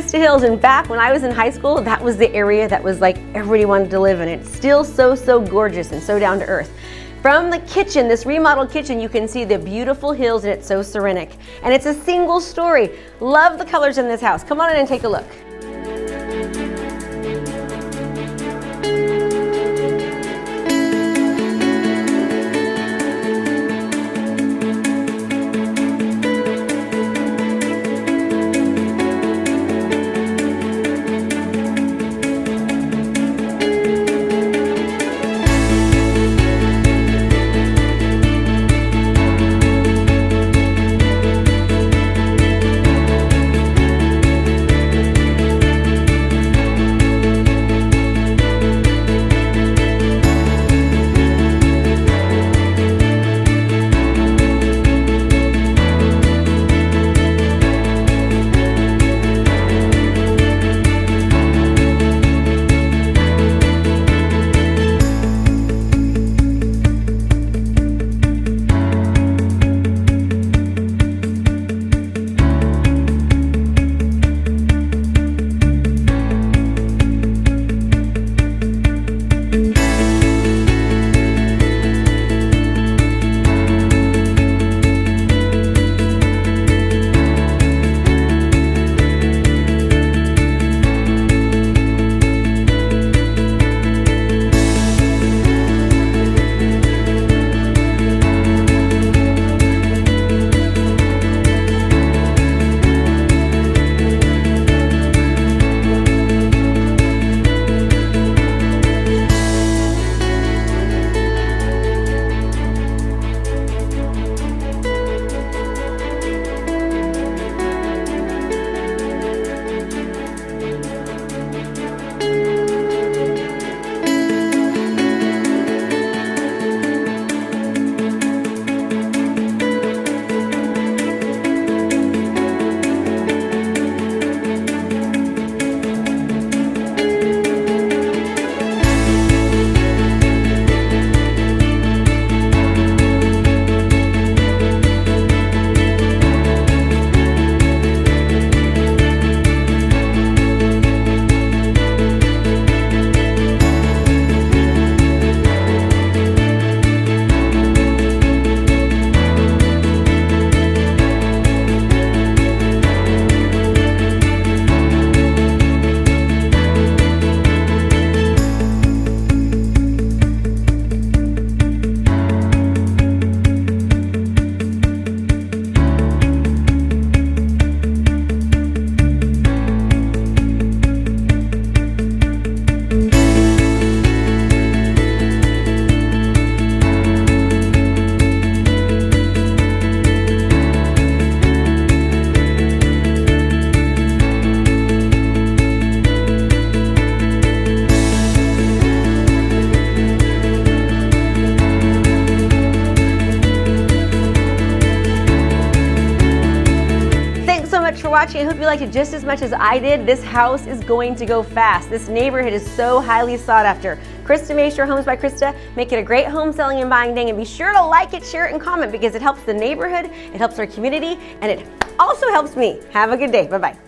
Vista Hills, and back when I was in high school, that was the area that was like everybody wanted to live in. It's still so gorgeous and so down to earth. From the kitchen, this remodeled kitchen, you can see the beautiful hills, and it's so serenic. And it's a single story. Love the colors in this house. Come on in and take a look. For watching. I hope you liked it just as much as I did. This house is going to go fast. This neighborhood is so highly sought after. Krista Mashore, Homes by Krista. Make it a great home selling and buying day, and be sure to like it, share it, and comment, because it helps the neighborhood, it helps our community, and it also helps me. Have a good day. Bye-bye.